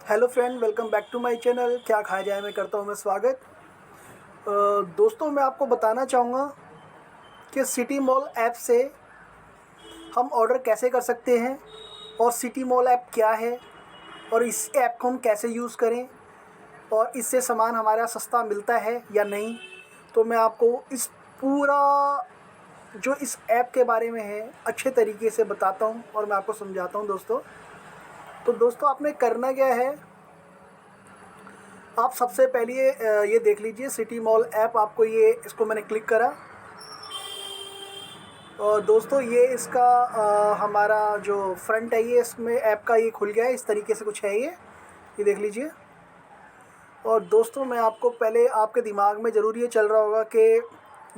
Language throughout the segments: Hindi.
Hello friend, welcome back to my channel. क्या खाया जाए में करता हूँ मैं स्वागत। दोस्तों, मैं आपको बताना चाहूँगा कि सिटी मॉल ऐप से हम ऑर्डर कैसे कर सकते हैं और सिटी मॉल ऐप क्या है और इस ऐप को हम कैसे यूज़ करें और इससे सामान हमारा सस्ता मिलता है या नहीं। तो मैं आपको इस पूरा जो इस ऐप के बारे में है अच्छे तरीके से बताता हूँ और मैं आपको समझाता हूँ दोस्तों। तो दोस्तों, आपने करना क्या है, आप सबसे पहले ये देख लीजिए सिटी मॉल ऐप। आपको ये इसको मैंने क्लिक करा और दोस्तों ये इसका हमारा जो फ्रंट है ये इसमें ऐप का ये खुल गया है। इस तरीके से कुछ है ये देख लीजिए। और दोस्तों, मैं आपको पहले आपके दिमाग में ज़रूर ये चल रहा होगा कि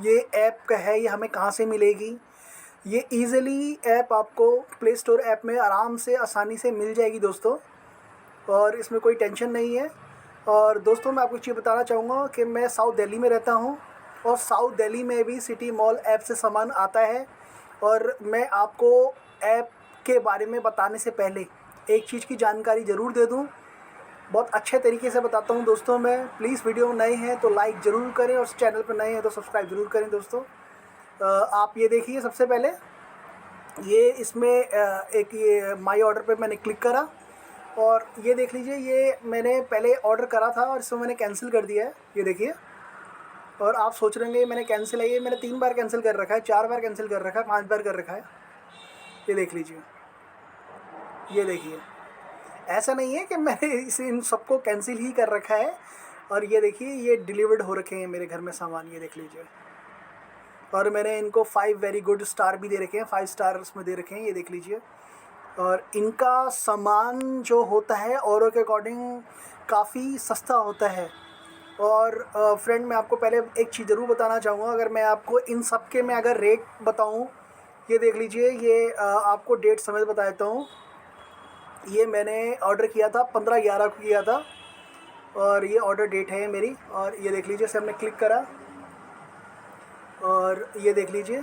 ये ऐप का है, ये हमें कहाँ से मिलेगी। ये ईज़िली ऐप आपको प्ले स्टोर ऐप में आराम से आसानी से मिल जाएगी दोस्तों, और इसमें कोई टेंशन नहीं है। और दोस्तों, मैं आपको एक चीज़ बताना चाहूँगा कि मैं साउथ दिल्ली में रहता हूँ और साउथ दिल्ली में भी सिटी मॉल ऐप से सामान आता है। और मैं आपको ऐप के बारे में बताने से पहले एक चीज़ की जानकारी ज़रूर दे दूँ। बहुत अच्छे तरीके से बताता हूँ दोस्तों मैं। प्लीज़ वीडियो नए हैं तो लाइक ज़रूर करें और चैनल पर नए हैं तो सब्सक्राइब ज़रूर करें दोस्तों। आप ये देखिए, सबसे पहले ये इसमें एक ये माई ऑर्डर पे मैंने क्लिक करा और ये देख लीजिए, ये मैंने पहले ऑर्डर करा था और इसको मैंने कैंसिल कर दिया है, ये देखिए। और आप सोच रहे होंगे मैंने कैंसिल है, ये मैंने 3 बार कैंसिल कर रखा है, 4 बार कैंसिल कर रखा है, 5 बार कर रखा है। ये देख लीजिए, ये देखिए। ऐसा नहीं है कि मैंने इसे इन सबको कैंसिल ही कर रखा है। और ये देखिए, ये डिलीवर्ड हो रखे हैं मेरे घर में सामान, ये देख लीजिए। और मैंने इनको 5 वेरी गुड स्टार भी दे रखे हैं, 5 स्टार उसमें दे रखे हैं, ये देख लीजिए। और इनका सामान जो होता है औरों के अकॉर्डिंग काफ़ी सस्ता होता है। और फ्रेंड, मैं आपको पहले एक चीज़ ज़रूर बताना चाहूँगा। अगर मैं आपको इन सब के मैं अगर रेट बताऊँ, ये देख लीजिए, ये आपको डेट समेत बता देता हूँ। ये मैंने ऑर्डर किया था 15/11 को किया था और ये ऑर्डर डेट है मेरी। और ये देख लीजिए, से हमने क्लिक करा और ये देख लीजिए,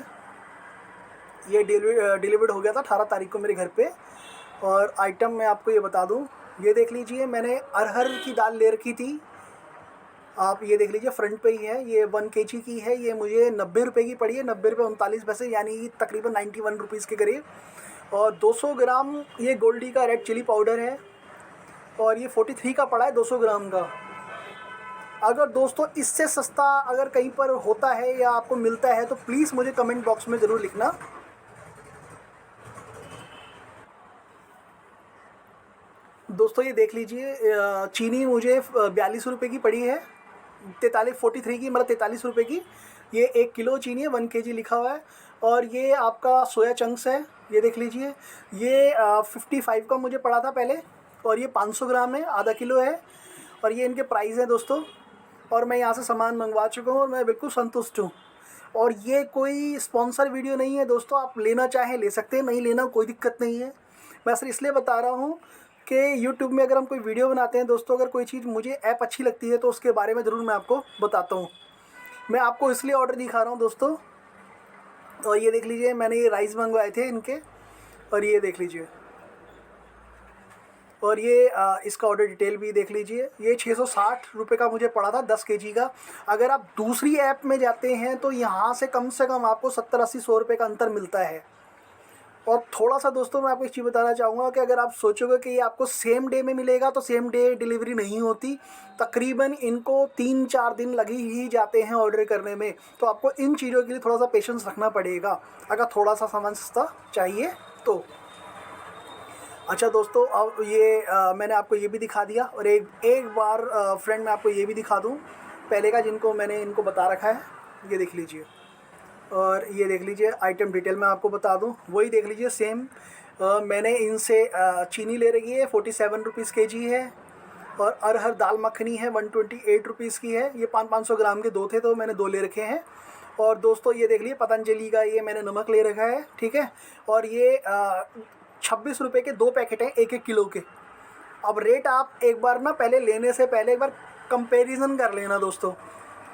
ये डिलीवर्ड हो गया था 18 तारीख को मेरे घर पे। और आइटम मैं आपको ये बता दूं, ये देख लीजिए, मैंने अरहर की दाल ले रखी थी। आप ये देख लीजिए, फ्रंट पे ही है, ये 1 kg की है। ये मुझे 90 रुपये की पड़ी है, 90 रुपये 39 पैसे, यानी तकरीबन 91 रुपीज़ के करीब। और 200 ग्राम ये गोल्डी का रेड चिली पाउडर है और ये 43 का पड़ा है 200 ग्राम का। अगर दोस्तों इससे सस्ता अगर कहीं पर होता है या आपको मिलता है तो प्लीज़ मुझे कमेंट बॉक्स में ज़रूर लिखना। दोस्तों ये देख लीजिए, चीनी मुझे 42 रुपये की पड़ी है, 43 की, मतलब 43 रुपये की। ये 1 किलो चीनी है, 1 kg लिखा हुआ है। और ये आपका सोया चंक्स है, ये देख लीजिए। ये 55 का मुझे पड़ा था पहले और ये 500 ग्राम है, आधा किलो है। और ये इनके प्राइस हैं दोस्तों। और मैं यहाँ से सामान मंगवा चुका हूँ और मैं बिल्कुल संतुष्ट हूँ। और ये कोई स्पॉन्सर वीडियो नहीं है दोस्तों, आप लेना चाहें ले सकते हैं, नहीं लेना कोई दिक्कत नहीं है। मैं सिर्फ इसलिए बता रहा हूँ कि यूट्यूब में अगर हम कोई वीडियो बनाते हैं दोस्तों, अगर कोई चीज़ मुझे ऐप अच्छी लगती है तो उसके बारे में ज़रूर मैं आपको बताता हूँ। मैं आपको इसलिए ऑर्डर दिखा रहा हूँ दोस्तों। और ये देख लीजिए, मैंने ये राइस मंगवाए थे इनके, और ये देख लीजिए। और ये इसका ऑर्डर डिटेल भी देख लीजिए। ये 660 रुपये का मुझे पड़ा था 10 kg का। अगर आप दूसरी ऐप में जाते हैं तो यहाँ से कम आपको 70-80-100 रुपये का अंतर मिलता है। और थोड़ा सा दोस्तों, मैं आपको एक चीज़ बताना चाहूँगा कि अगर आप सोचोगे कि ये आपको सेम डे में मिलेगा तो सेम डे डिलीवरी नहीं होती। तकरीबन इनको 3-4 दिन लग ही जाते हैं ऑर्डर करने में। तो आपको इन चीज़ों के लिए थोड़ा सा पेशेंस रखना पड़ेगा अगर थोड़ा सा सामान सस्ता चाहिए तो। अच्छा दोस्तों, अब ये मैंने आपको ये भी दिखा दिया। और एक बार फ्रेंड, मैं आपको ये भी दिखा दूँ पहले का, जिनको मैंने इनको बता रखा है, ये देख लीजिए। और ये देख लीजिए, आइटम डिटेल मैं आपको बता दूं, वही देख लीजिए सेम। मैंने इनसे चीनी ले रखी है, 47 रुपीज़ kg है। और अरहर दाल मखनी है, 128 रुपीज़ की है। ये 500 ग्राम के 2 थे तो मैंने 2 ले रखे हैं। और दोस्तों ये देख लीजिए, पतंजलि का ये मैंने नमक ले रखा है, ठीक है। और ये 26 रुपये के 2 पैकेट हैं 1-1 किलो के। अब रेट आप एक बार ना, पहले लेने से पहले एक बार कंपेरिजन कर लेना दोस्तों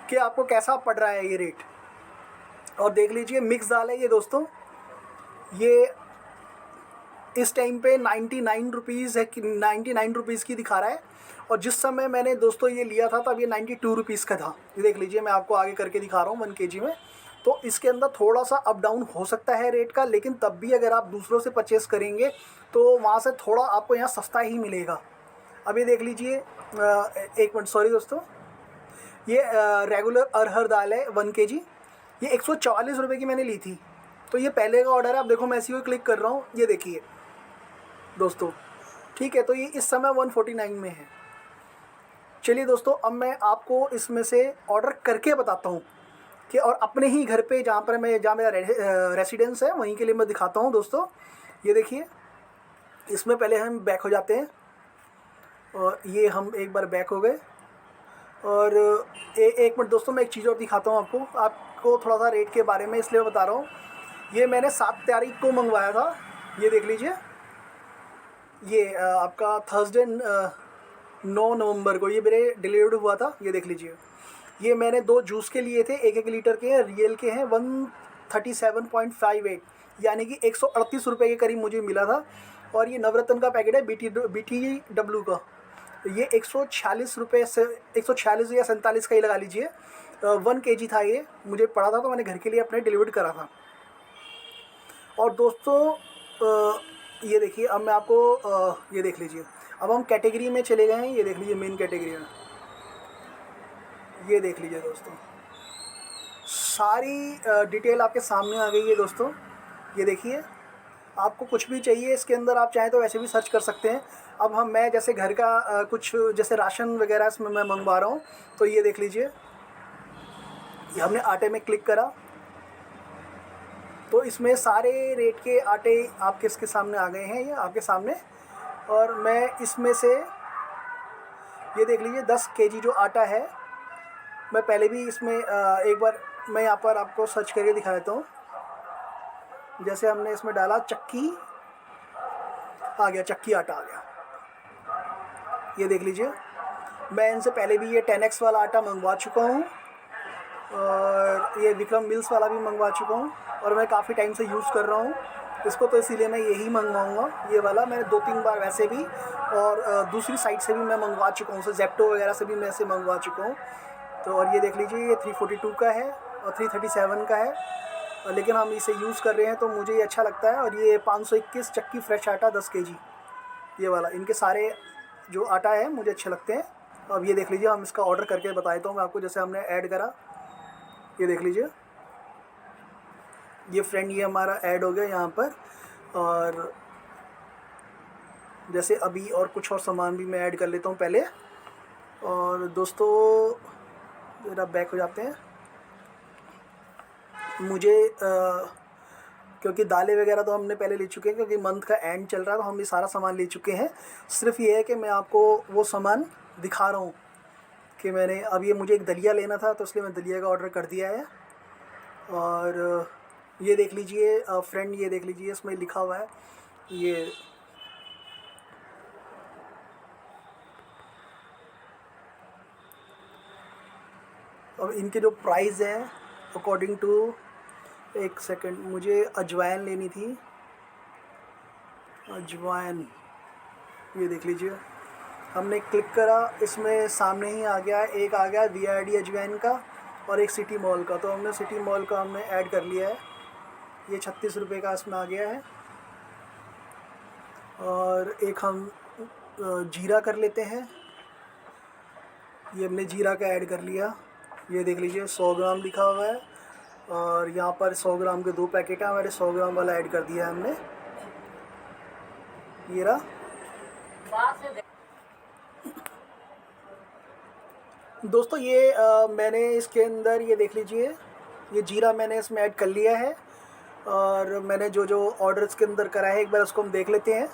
कि आपको कैसा पड़ रहा है ये रेट। और देख लीजिए, मिक्स दाल है ये दोस्तों। ये इस टाइम पे 99 रुपीज़ है कि 99 रुपीज़ की दिखा रहा है। और जिस समय मैंने दोस्तों ये लिया था तब ये 92 रुपीज़ का था। ये देख लीजिए, मैं आपको आगे करके दिखा रहा हूँ 1 kg में। तो इसके अंदर थोड़ा सा अप डाउन हो सकता है रेट का, लेकिन तब भी अगर आप दूसरों से परचेज़ करेंगे तो वहाँ से थोड़ा आपको यहाँ सस्ता ही मिलेगा। अब ये देख लीजिए, एक मिनट, सॉरी दोस्तों, ये रेगुलर अरहर दाल है 1 kg। ये 144 रुपये की मैंने ली थी। तो ये पहले का ऑर्डर है। आप देखो, मैं इसी को क्लिक कर रहा हूँ, ये देखिए दोस्तों, ठीक है। तो ये इस समय 149 में है। चलिए दोस्तों, अब मैं आपको इसमें से ऑर्डर करके बताता हूँ कि, और अपने ही घर पे जहाँ मेरा रेसिडेंस है वहीं के लिए मैं दिखाता हूँ दोस्तों। ये देखिए, इसमें पहले हम बैक हो जाते हैं, और ये हम एक बार बैक हो गए। और एक मिनट दोस्तों, मैं एक चीज़ और दिखाता हूँ आपको थोड़ा सा रेट के बारे में, इसलिए बता रहा हूँ। ये मैंने 7 तारीख को मंगवाया था। ये देख लीजिए, ये आपका थर्सडे 9 नवंबर को ये मेरे डिलीवर्ड हुआ था। ये देख लीजिए, ये मैंने 2 जूस के लिए थे, 1-1 लीटर के हैं, रियल के हैं, 137.58, यानी कि 138 रुपये के करीब मुझे मिला था। और ये नवरत्न का पैकेट है BTW का। ये 146 रुपये से 146 या 47 का ही लगा लीजिए। 1 kg था, ये मुझे पड़ा था, तो मैंने घर के लिए अपने डिलीवर्ड करा था। और दोस्तों ये देखिए, अब मैं आपको ये देख लीजिए, अब हम कैटेगरी में चले गए हैं। ये देख लीजिए, मेन कैटेगरी में ये देख लीजिए दोस्तों, सारी डिटेल आपके सामने आ गई है दोस्तों। ये देखिए, आपको कुछ भी चाहिए इसके अंदर, आप चाहें तो वैसे भी सर्च कर सकते हैं। अब मैं जैसे घर का कुछ जैसे राशन वगैरह इसमें मैं मंगवा रहा हूँ, तो ये देख लीजिए, ये हमने आटे में क्लिक करा तो इसमें सारे रेट के आटे आपके इसके सामने आ गए हैं, ये आपके सामने। और मैं इसमें से ये देख लीजिए 10 kg जो आटा है, मैं पहले भी इसमें एक बार मैं यहाँ पर आपको सर्च करके दिखा देता हूँ। जैसे हमने इसमें डाला चक्की, आ गया चक्की आटा आ गया। ये देख लीजिए, मैं इनसे पहले भी ये 10X वाला आटा मंगवा चुका हूँ, और ये विक्रम मिल्स वाला भी मंगवा चुका हूँ, और मैं काफ़ी टाइम से यूज़ कर रहा हूँ इसको, तो इसीलिए मैं यही मंगवाऊँगा। ये वाला मैंने 2-3 बार वैसे भी, और दूसरी साइट से भी मैं मंगवा चुका हूँ, जेप्टो वगैरह से भी मैं ऐसे मंगवा चुका हूँ। तो और ये देख लीजिए, ये 342 का है और 337 का है, लेकिन हम इसे यूज़ कर रहे हैं तो मुझे ये अच्छा लगता है। और ये 521 चक्की फ्रेश आटा 10 kg, ये वाला, इनके सारे जो आटा है मुझे अच्छे लगते हैं। अब ये देख लीजिए, हम इसका ऑर्डर करके बताता हूँ मैं आपको, जैसे हमने ऐड करा, ये देख लीजिए, ये फ्रेंड ये हमारा ऐड हो गया यहाँ पर। और जैसे अभी और कुछ और सामान भी मैं ऐड कर लेता हूँ पहले। और दोस्तों ज़रा बैक हो जाते हैं। मुझे क्योंकि दालें वगैरह तो हमने पहले ले चुके हैं, क्योंकि मंथ का एंड चल रहा है, तो हम ये सारा सामान ले चुके हैं। सिर्फ ये है कि मैं आपको वो सामान दिखा रहा हूँ कि मैंने अब ये मुझे एक दलिया लेना था, तो इसलिए मैं दलिया का ऑर्डर कर दिया है। और ये देख लीजिए फ्रेंड, ये देख लीजिए, इसमें लिखा हुआ है ये अब इनके जो प्राइस हैं अकॉर्डिंग टू, एक सेकंड, मुझे अजवाइन लेनी थी, अजवाइन, ये देख लीजिए, हमने क्लिक करा, इसमें सामने ही आ गया, एक आ गया VID अजवाइन का और एक सिटी मॉल का। तो हमने सिटी मॉल का हमने ऐड कर लिया है, ये 36 रुपये का इसमें आ गया है। और एक हम जीरा कर लेते हैं, ये हमने जीरा का ऐड कर लिया। ये देख लीजिए 100 ग्राम लिखा हुआ है, और यहाँ पर 100 ग्राम के 2 पैकेट हैं, हमारे 100 ग्राम वाला ऐड कर दिया है हमने। ये रहा दोस्तों, ये मैंने इसके अंदर ये देख लीजिए, ये जीरा मैंने इसमें ऐड कर लिया है। और मैंने जो जो ऑर्डर इसके अंदर करा है एक बार उसको हम देख लेते हैं।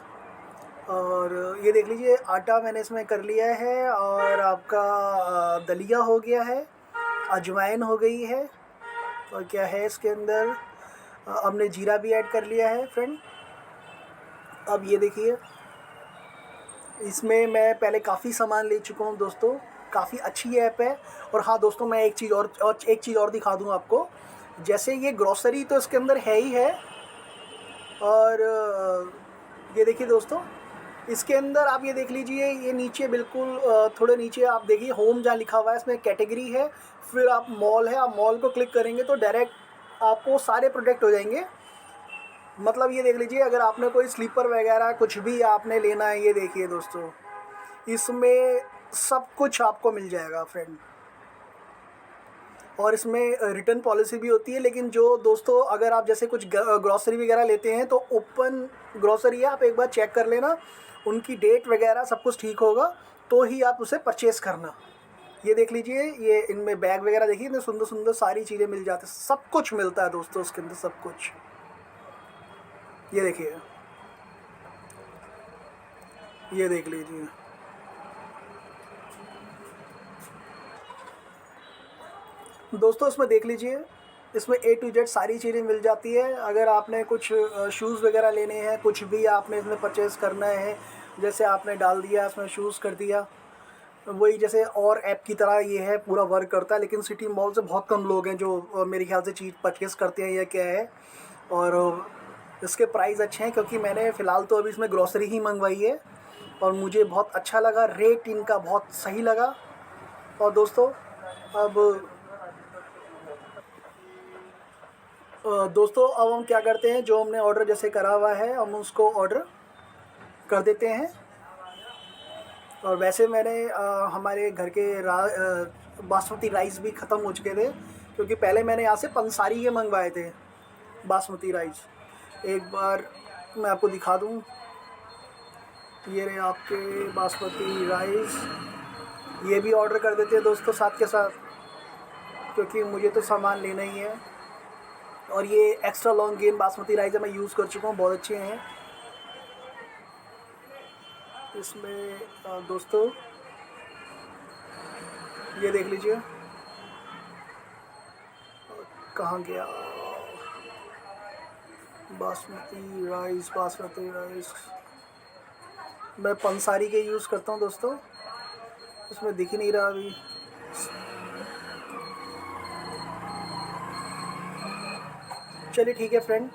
और ये देख लीजिए, आटा मैंने इसमें कर लिया है, और आपका दलिया हो गया है, अजवाइन हो गई है, और क्या है इसके अंदर, हमने जीरा भी ऐड कर लिया है फ्रेंड। अब ये देखिए, इसमें मैं पहले काफ़ी सामान ले चुका हूँ दोस्तों, काफ़ी अच्छी ऐप है। और हाँ दोस्तों, मैं एक चीज़ और दिखा दूँ आपको। जैसे ये ग्रॉसरी तो इसके अंदर है ही है, और ये देखिए दोस्तों, इसके अंदर आप ये देख लीजिए, ये नीचे बिल्कुल थोड़े नीचे आप देखिए होम जहाँ लिखा हुआ है, इसमें कैटेगरी है, फिर आप मॉल है, आप मॉल को क्लिक करेंगे तो डायरेक्ट आपको सारे प्रोडक्ट हो जाएंगे। मतलब ये देख लीजिए, अगर आपने कोई स्लीपर वगैरह कुछ भी आपने लेना है, ये देखिए दोस्तों, इसमें सब कुछ आपको मिल जाएगा फ्रेंड। और इसमें रिटर्न पॉलिसी भी होती है, लेकिन जो दोस्तों अगर आप जैसे कुछ ग्रॉसरी वगैरह लेते हैं तो ओपन ग्रॉसरी है, आप एक बार चेक कर लेना, उनकी डेट वगैरह सब कुछ ठीक होगा तो ही आप उसे परचेज़ करना। ये देख लीजिए, ये इनमें बैग वगैरह देखिए, इतने सुंदर सुंदर सारी चीज़ें मिल जाती हैं, सब कुछ मिलता है दोस्तों उसके अंदर, सब कुछ। ये देखिए, ये देख लीजिए, दोस्तों इसमें देख लीजिए, इसमें A to Z सारी चीज़ें मिल जाती है। अगर आपने कुछ शूज़ वगैरह लेने हैं, कुछ भी आपने इसमें परचेज़ करना है, जैसे आपने डाल दिया इसमें शूज़ कर दिया, वही जैसे और ऐप की तरह ये है, पूरा वर्क करता है। लेकिन सिटी मॉल से बहुत कम लोग हैं जो मेरे ख्याल से चीज़ परचेज़ करते हैं, या क्या है। और इसके प्राइस अच्छे हैं, क्योंकि मैंने फ़िलहाल तो अभी इसमें ग्रॉसरी ही मंगवाई है और मुझे बहुत अच्छा लगा, रेट इनका बहुत सही लगा। और दोस्तों अब हम क्या करते हैं, जो हमने ऑर्डर जैसे करा हुआ है हम उसको ऑर्डर कर देते हैं। और वैसे मैंने हमारे घर के बासमती राइस भी ख़त्म हो चुके थे, क्योंकि पहले मैंने यहाँ से पंसारी के मंगवाए थे बासमती राइस। एक बार मैं आपको दिखा दूँ, ये रहे आपके बासमती राइस, ये भी ऑर्डर कर देते हैं दोस्तों साथ के साथ, क्योंकि मुझे तो सामान लेना ही है। और ये extra long gain basmati rice है, मैं यूज़ कर चुका हूँ, बहुत अच्छे हैं। इसमें दोस्तों ये देख लीजिए, कहाँ गया बासमती राइस, मैं पंसारी के यूज़ करता हूँ दोस्तों, इसमें दिख ही नहीं रहा अभी। चलिए ठीक है फ्रेंड,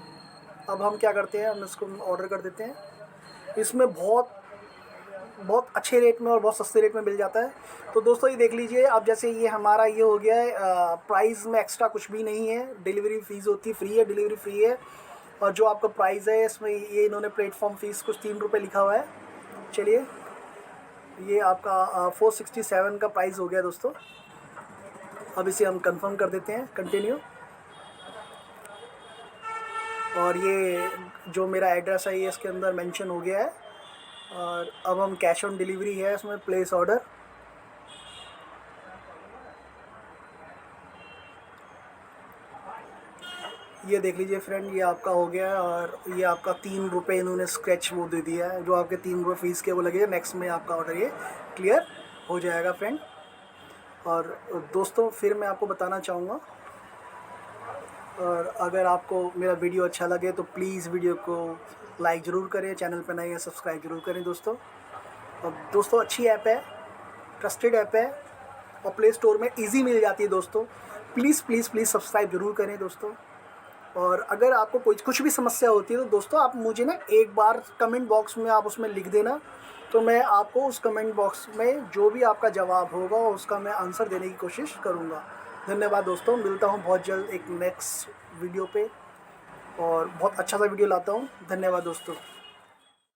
अब हम क्या करते हैं, हम इसको ऑर्डर कर देते हैं। इसमें बहुत अच्छे रेट में और बहुत सस्ते रेट में मिल जाता है। तो दोस्तों ये देख लीजिए, अब जैसे ये हमारा ये हो गया है, प्राइस में एक्स्ट्रा कुछ भी नहीं है, डिलीवरी फ़ीस होती है फ्री है, डिलीवरी फ्री है। और जो आपका प्राइस है इसमें ये इन्होंने प्लेटफॉर्म फ़ीस कुछ 3 रुपये लिखा हुआ है। चलिए, ये आपका 467 का प्राइस हो गया दोस्तों। अब इसे हम कंफर्म कर देते हैं, कंटिन्यू। और ये जो मेरा एड्रेस है ये इसके अंदर मेंशन हो गया है। और अब हम कैश ऑन डिलीवरी है इसमें, प्लेस ऑर्डर। ये देख लीजिए फ्रेंड, ये आपका हो गया है। और ये आपका 3 रुपये इन्होंने स्क्रैच वो दे दिया है, जो आपके 3 रुपये फ़ीस के वो लगे। नेक्स्ट में आपका ऑर्डर ये क्लियर हो जाएगा फ्रेंड। और दोस्तों फिर मैं आपको बताना चाहूँगा, और अगर आपको मेरा वीडियो अच्छा लगे तो प्लीज़ वीडियो को लाइक ज़रूर करें, चैनल पर नए हैं सब्सक्राइब ज़रूर करें दोस्तों। और दोस्तों अच्छी ऐप है, ट्रस्टेड ऐप है, और प्ले स्टोर में इजी मिल जाती है दोस्तों। प्लीज़ प्लीज़ प्लीज़ सब्सक्राइब ज़रूर करें दोस्तों। और अगर आपको कुछ भी समस्या होती है तो दोस्तों आप मुझे ना एक बार कमेंट बॉक्स में आप उसमें लिख देना, तो मैं आपको उस कमेंट बॉक्स में जो भी आपका जवाब होगा उसका मैं आंसर देने की कोशिश करूँगा। धन्यवाद दोस्तों, मिलता हूँ बहुत जल्द एक नेक्स्ट वीडियो पे, और बहुत अच्छा सा वीडियो लाता हूँ। धन्यवाद दोस्तों।